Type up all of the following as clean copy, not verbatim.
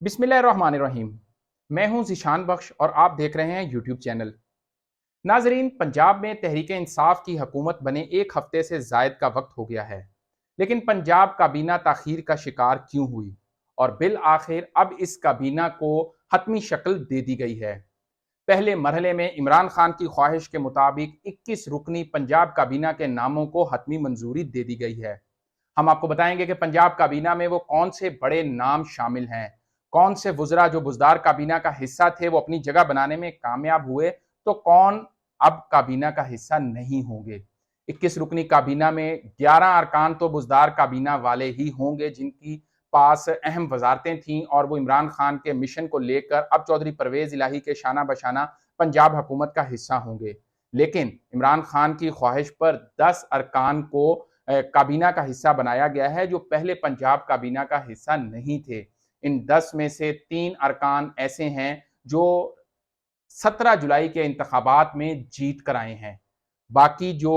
बिस्मिल्लाहिर्रहमानिर्रहीम। मैं हूं ज़ीशान बख्श और आप देख रहे हैं यूट्यूब चैनल। नाजरीन, पंजाब में तहरीक इंसाफ की हुकूमत बने एक हफ्ते से जायद का वक्त हो गया है, लेकिन पंजाब काबीना ताखीर का शिकार क्यों हुई और बिल आखिर अब इस काबीना को हतमी शक्ल दे दी गई है। पहले मरहले में इमरान खान की ख्वाहिश के मुताबिक 21 रुकनी पंजाब काबीना के नामों को हतमी मंजूरी दे दी गई है। हम आपको बताएंगे कि पंजाब काबीना में वो कौन से बड़े नाम शामिल हैं, कौन से वुजरा जो बुजदार काबीना का हिस्सा थे वो अपनी जगह बनाने में कामयाब हुए, तो कौन अब काबीना का हिस्सा नहीं होंगे। 21 रुकनी काबीना में 11 अरकान तो बुजदार काबीना वाले ही होंगे जिनकी पास अहम वजारतें थीं और वो इमरान खान के मिशन को लेकर अब चौधरी परवेज इलाही के शाना बशाना पंजाब हुकूमत का हिस्सा होंगे। लेकिन इमरान खान की ख्वाहिश पर 10 अरकान को काबीना का हिस्सा बनाया गया है जो पहले पंजाब काबीना का हिस्सा नहीं थे। इन 10 में से 3 अरकान ऐसे हैं जो 17 जुलाई के इंतखाबात में जीत कर आए हैं। बाकी जो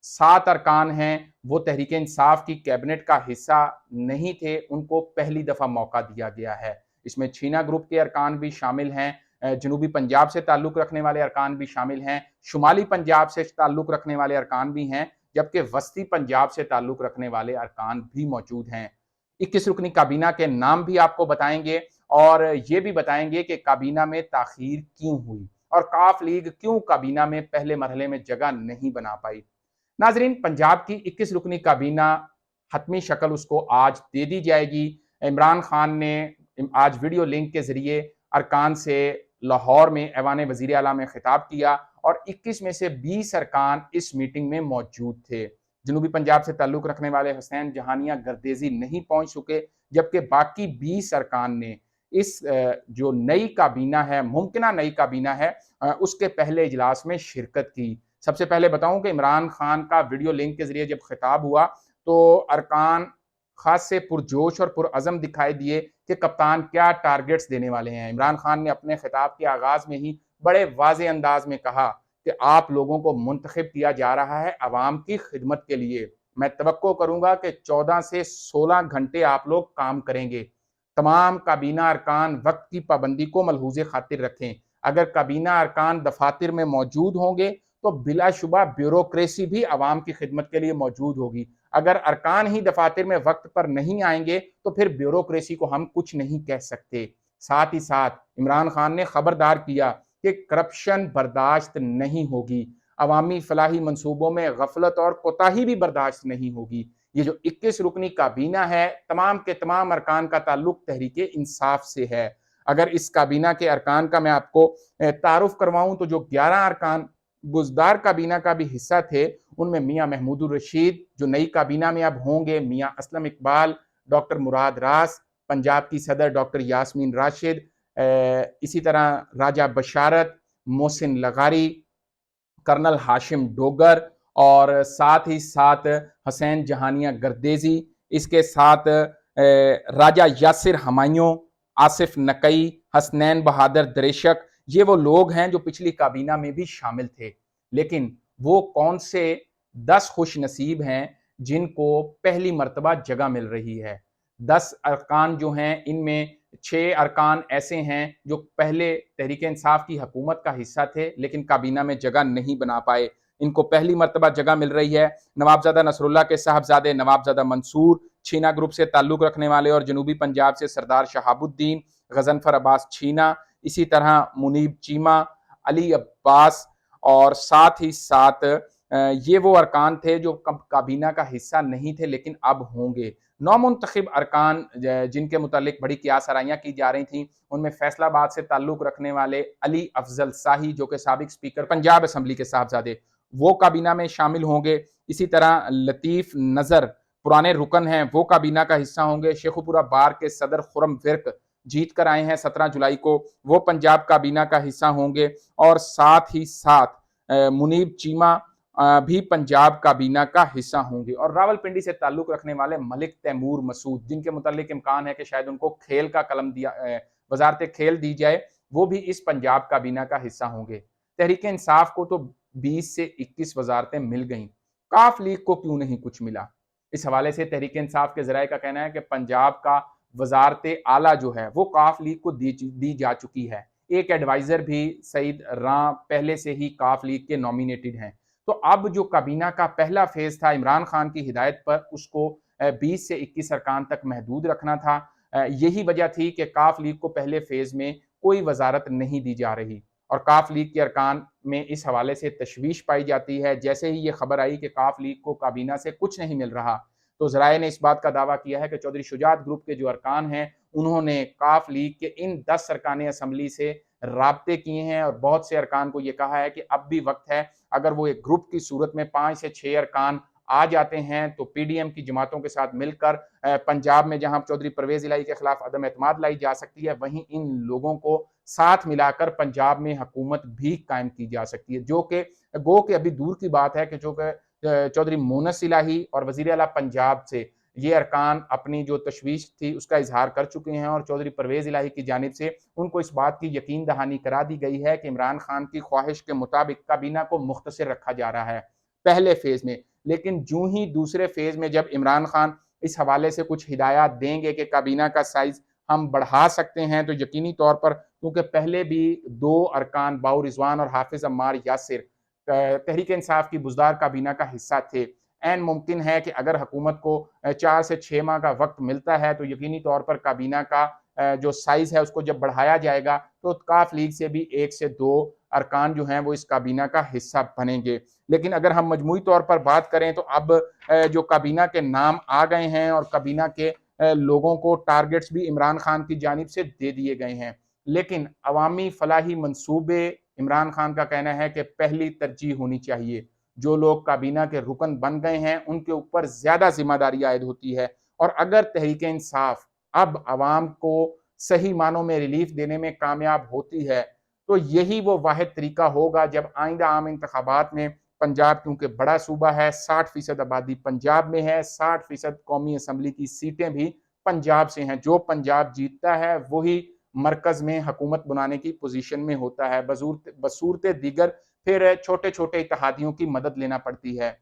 7 अरकान हैं वो तहरीक इंसाफ की कैबिनेट का हिस्सा नहीं थे, उनको पहली दफा मौका दिया गया है। इसमें छीना ग्रुप के अरकान भी शामिल हैं, जनूबी पंजाब से ताल्लुक रखने वाले अरकान भी शामिल हैं, शुमाली पंजाब से ताल्लुक रखने वाले अरकान भी हैं, जबकि वस्ती पंजाब से ताल्लुक रखने वाले अरकान भी मौजूद हैं। 21 रुकनी काबीना के नाम भी आपको बताएंगे और ये भी बताएंगे कि काबीना में ताखीर क्यों हुई और काफ लीग क्यों काबीना में पहले मरहले में जगह नहीं बना पाई। नाजरीन, पंजाब की 21 रुकनी काबीना हतमी शक्ल उसको आज दे दी जाएगी। इमरान खान ने आज वीडियो लिंक के जरिए अरकान से लाहौर में ऐवान वजीर आला में खिताब किया और 21 में से 20 अरकान इस मीटिंग में मौजूद थे। जनूबी पंजाब से ताल्लुक रखने वाले हुसैन जहानिया गर्देजी नहीं पहुंच चुके, जबकि बाकी 20 अरकान ने इस जो नई काबीना है, मुमकिना नई काबीना है, उसके पहले इजलास में शिरकत की। सबसे पहले बताऊं कि इमरान खान का वीडियो लिंक के जरिए जब खिताब हुआ तो अरकान खास से पुरजोश और पुरअज़म दिखाई दिए कि कप्तान क्या टारगेट्स देने वाले हैं। इमरान खान ने अपने खिताब के आगाज में ही बड़े वाज़े अंदाज में कहा कि आप लोगों को मुंतखब किया जा रहा है अवाम की खिदमत के लिए। मैं तवक्को करूंगा कि 14 से 16 घंटे आप लोग काम करेंगे। तमाम काबीना अरकान वक्त की पाबंदी को मलहूज़े खातिर रखें। अगर काबीना अरकान दफातर में मौजूद होंगे तो बिलाशुबा ब्यूरोक्रेसी भी अवाम की खिदमत के लिए मौजूद होगी। अगर अरकान ही दफातर में वक्त पर नहीं आएंगे तो फिर ब्यूरोक्रेसी को हम कुछ नहीं कह सकते। साथ ही साथ इमरान खान ने खबरदार किया कि करप्शन बर्दाश्त नहीं होगी, अवामी फलाही मंसूबों में गफलत और कोताही भी बर्दाश्त नहीं होगी। ये जो 21 रुकनी काबीना है, तमाम के तमाम अरकान का ताल्लुक तहरीक इंसाफ से है। अगर इस काबीना के अरकान का मैं आपको तारुफ करवाऊं तो जो 11 अरकान बुजदार काबीना का भी हिस्सा थे, उनमें मियाँ महमूदुर रशीद जो नई काबीना में अब होंगे, मियाँ असलम इकबाल, डॉक्टर मुराद रास, पंजाब की सदर डॉक्टर यास्मीन राशिद, इसी तरह राजा बशारत, मोहसिन लगारी, कर्नल हाशिम डोगर और साथ ही साथ हुसैन जहानिया गर्देजी, इसके साथ राजा यासिर हमायूं, आसिफ नकई, हसनैन बहादुर दरेशक, ये वो लोग हैं जो पिछली काबीना में भी शामिल थे। लेकिन वो कौन से 10 खुश नसीब हैं जिनको पहली मर्तबा जगह मिल रही है। 10 अरकान जो हैं इनमें 6 अरकान ऐसे हैं जो पहले तहरीक इंसाफ की हुकूमत का हिस्सा थे लेकिन काबीना में जगह नहीं बना पाए। इनको पहली मर्तबा जगह मिल रही है। नवाबजादा नसरुल्लाह के साहबजादे नवाबजादा मंसूर, छीना ग्रुप से ताल्लुक रखने वाले और जनूबी पंजाब से सरदार शहाबुद्दीन, गजनफर अब्बास छीना, इसी तरह मुनीब चीमा, अली अब्बास और साथ ही साथ ये वो अरकान थे जो काबीना का हिस्सा नहीं थे लेकिन अब होंगे। नौमुंतखब अरकान जिनके मुतालिक बड़ी कियासराइयाँ की जा रही थी, उनमें फैसलाबाद से ताल्लुक रखने वाले अली अफजल शाही जो कि साबिक स्पीकर पंजाब असम्बली के साहबजादे, वो काबीना में शामिल होंगे। इसी तरह लतीफ़ नज़र पुराने रुकन हैं, वो काबीना का हिस्सा होंगे। शेखुपुरा बार के सदर खुरम विर्क जीत कर आए हैं 17 जुलाई को, वो पंजाब काबीना का हिस्सा होंगे। और साथ ही साथ मुनीब चीमा भी पंजाब काबीना का हिस्सा होंगे। और रावलपिंडी से ताल्लुक रखने वाले मलिक तैमूर मसूद, जिनके मुतालिक इम्कान है कि शायद उनको खेल का कलम दिया, वजारत खेल दी जाए, वो भी इस पंजाब काबीना का हिस्सा होंगे। तहरीक इंसाफ को तो 20 से 21 वजारतें मिल गई, काफ लीग को क्यों नहीं कुछ मिला? इस हवाले से तहरीक इंसाफ के जराये का कहना है कि पंजाब का वजारत आला जो है वो काफ लीग को दी जा चुकी है। एक एडवाइजर भी सईद रां पहले से ही काफ लीग के नॉमिनेटेड हैं। तो अब जो काबीना का पहला फेज था इमरान खान की हिदायत पर उसको 20 से 21 अरकान तक महदूद रखना था। यही वजह थी कि काफ लीग को पहले फेज में कोई वजारत नहीं दी जा रही और काफ लीग के अरकान में इस हवाले से तशवीश पाई जाती है। जैसे ही ये खबर आई कि काफ लीग को काबीना से कुछ नहीं मिल रहा तो ज़राए ने इस बात का दावा किया है कि चौधरी शुजात ग्रुप के जो अरकान हैं उन्होंने काफ लीग के इन 10 अरकान असम्बली से राब्ते किए हैं और बहुत से अरकान को यह कहा है कि अब भी वक्त है, अगर वो एक ग्रुप की सूरत में 5 से 6 अरकान आ जाते हैं तो पीडीएम की जमातों के साथ मिलकर पंजाब में जहां चौधरी परवेज इलाही के खिलाफ अदम एतमाद लाई जा सकती है, वहीं इन लोगों को साथ मिलाकर पंजाब में हुकूमत भी कायम की जा सकती है। जो कि गो के अभी दूर की बात है कि जो कि चौधरी मोनस इलाही और वजीर आला पंजाब से ये अरकान अपनी जो तशवीश थी उसका इजहार कर चुके हैं और चौधरी परवेज इलाही की जानिब से उनको इस बात की यकीन दहानी करा दी गई है कि इमरान खान की ख्वाहिश के मुताबिक काबीना को मुख्तसर रखा जा रहा है पहले फेज में। लेकिन जूं ही दूसरे फेज में जब इमरान खान इस हवाले से कुछ हिदायत देंगे कि काबीना का साइज हम बढ़ा सकते हैं तो यकीनी तौर पर, क्योंकि पहले भी 2 अरकान बाऊ रिजवान और हाफिज अम्मार यासिर तहरीक इंसाफ की बुजदार काबीना का हिस्सा थे। एन मुमकिन है कि अगर हुकूमत को 4 से 6 माह का वक्त मिलता है तो यकीनी तौर पर काबीना का जो साइज है उसको जब बढ़ाया जाएगा तो काफ लीग से भी 1 से 2 अरकान जो हैं वो इस काबीना का हिस्सा बनेंगे। लेकिन अगर हम मजमूई तौर पर बात करें तो अब जो काबीना के नाम आ गए हैं और काबीना के लोगों को टारगेट्स भी इमरान खान की जानिब से दे दिए गए हैं। लेकिन अवामी फलाही मंसूबे, इमरान खान का कहना है कि पहली तरजीह होनी चाहिए। जो लोग काबीना के रुकन बन गए हैं उनके ऊपर ज्यादा जिम्मेदारी आयद होती है और अगर तहरीक इंसाफ अब अवाम को सही मानों में रिलीफ देने में कामयाब होती है तो यही वो वाहिद तरीका होगा जब आइंदा आम इंतखाबात में पंजाब, क्योंकि बड़ा सूबा है, 60% आबादी पंजाब में है, 60% कौमी असम्बली की सीटें भी पंजाब से हैं, जो पंजाब जीतता है वही मरकज में हुकूमत बनाने की पोजीशन में होता है। बसूरत दीगर फिर छोटे छोटे इत्तेहादियों की मदद लेना पड़ती है।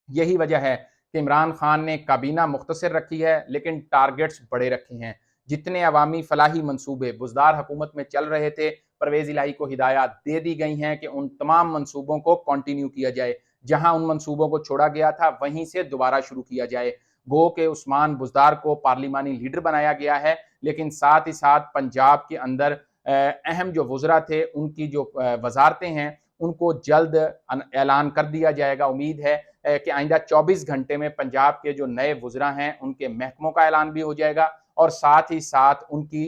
यही वजह है कि इमरान खान ने काबीना मुख्तसर रखी है लेकिन टारगेट्स बड़े रखे हैं। जितने अवामी फलाही मंसूबे बुजदार हुकूमत में चल रहे थे, परवेज इलाही को हिदायत दे दी गई हैं कि उन तमाम मंसूबों को कंटिन्यू किया जाए। जहां उन मंसूबों को छोड़ा गया था वहीं से दोबारा शुरू किया जाए। गो के उस्मान बुजदार को पार्लिमानी लीडर बनाया गया है, लेकिन साथ ही साथ पंजाब के अंदर अहम जो वज़रा थे उनकी जो वजारतें हैं उनको जल्द ऐलान कर दिया जाएगा। उम्मीद है कि आइंदा 24 घंटे में पंजाब के जो नए वज़रा हैं उनके महकमों का ऐलान भी हो जाएगा और साथ ही साथ उनकी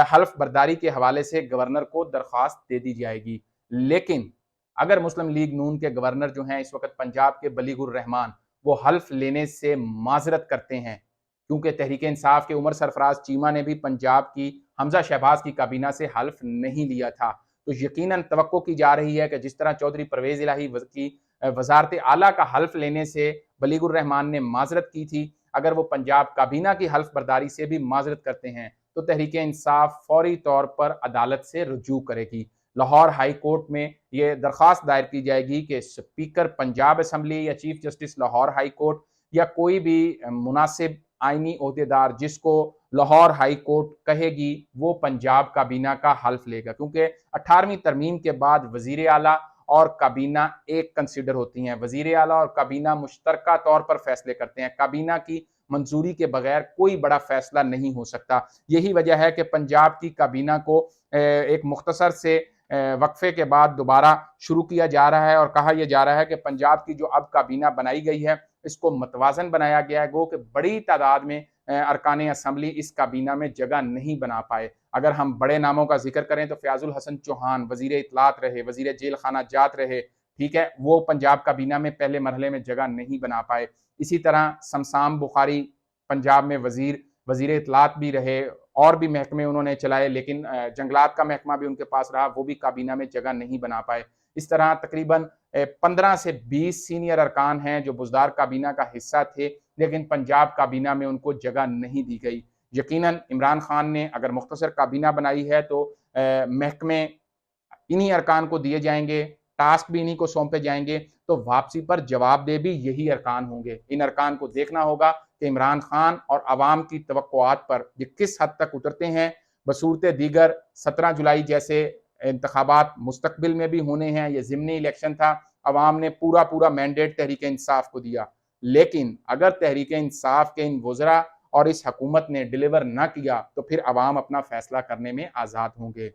हल्फ बर्दारी के हवाले से गवर्नर को दरख्वास्त दे दी जाएगी। लेकिन अगर मुस्लिम लीग नून के गवर्नर जो हैं इस वक्त पंजाब के बलीगुर रहमान, वो हल्फ लेने से माजरत करते हैं, क्योंकि तहरीक इंसाफ के उमर सरफराज चीमा ने भी पंजाब की हमजा शहबाज की काबीना से हल्फ नहीं लिया था। तो यकीनन तवक्को की जा रही है कि जिस तरह चौधरी परवेज इलाही की वजारत आला का हल्फ लेने से बलीगुर रहमान ने माजरत की थी, अगर वो पंजाब काबीना की हल्फ बर्दारी से भी माजरत करते हैं तो तहरीक इंसाफ फौरी तौर पर अदालत से रुजू करेगी। लाहौर हाई कोर्ट में ये दरख्वास्त दायर की जाएगी कि स्पीकर पंजाब असम्बली या chief justice Lahore high court या कोई भी मुनासिब आईनी ओहदेदार जिसको लाहौर हाई कोर्ट कहेगी वो पंजाब काबीना का हल्फ लेगा, क्योंकि 18वीं तरमीम के बाद वजीर आला और काबीना एक कंसिडर होती हैं। वजीर आला और काबीना मुश्तरका तौर पर फैसले करते हैं। काबीना की मंजूरी के बगैर कोई बड़ा फैसला नहीं हो सकता। यही वजह है कि पंजाब की काबीना को एक मुख्तसर से वक्फे के बाद दोबारा शुरू किया जा रहा है और कहा यह जा रहा है कि पंजाब की जो अब काबीना बनाई गई है इसको मतवाजन बनाया गया है। गो कि बड़ी तादाद में अरकान असम्बली इस काबीना में जगह नहीं बना पाए। अगर हम बड़े नामों का जिक्र करें तो फयाजुल हसन चौहान वजीर इतलात रहे, वजीर जेल खाना जात रहे, ठीक है, वो पंजाब काबीना में पहले मरहले में जगह नहीं बना पाए। इसी तरह शमशाम बुखारी पंजाब में वजीर इतलात भी रहे और भी महकमे उन्होंने चलाए, लेकिन जंगलात का महकमा भी उनके पास रहा, वो भी काबीना में जगह नहीं बना पाए। इस तरह तकरीबन 15 से 20 सीनियर अरकान हैं जो बुजदार काबीना का हिस्सा थे, लेकिन पंजाब काबीना में उनको जगह नहीं दी गई। यकीनन इमरान खान ने अगर मुख्तसर काबीना बनाई है तो महकमे इन्हीं अरकान को दिए जाएंगे टास्क भी इन्हीं को सौंपे जाएंगे, तो वापसी पर जवाबदेह भी यही अरकान होंगे। इन अरकान को देखना होगा कि इमरान खान और अवाम की तवक्कुआत पर ये किस हद तक उतरते हैं। बसूरत दीगर 17 जुलाई जैसे इंतखाबात मुस्तकबिल में भी होने हैं, ये ज़िमनी इलेक्शन था, अवाम ने पूरा पूरा मैंडेट तहरीक इंसाफ को दिया। लेकिन अगर तहरीक इंसाफ के इन वज़रा और इस हुकूमत ने डिलीवर ना किया तो फिर अवाम अपना फैसला करने में आज़ाद होंगे।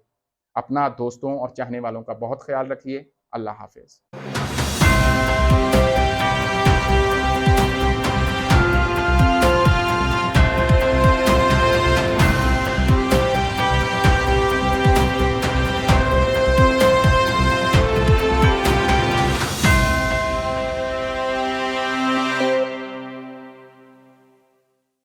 अपना, दोस्तों और चाहने वालों का बहुत ख्याल रखिए। अल्लाह हाफिज़।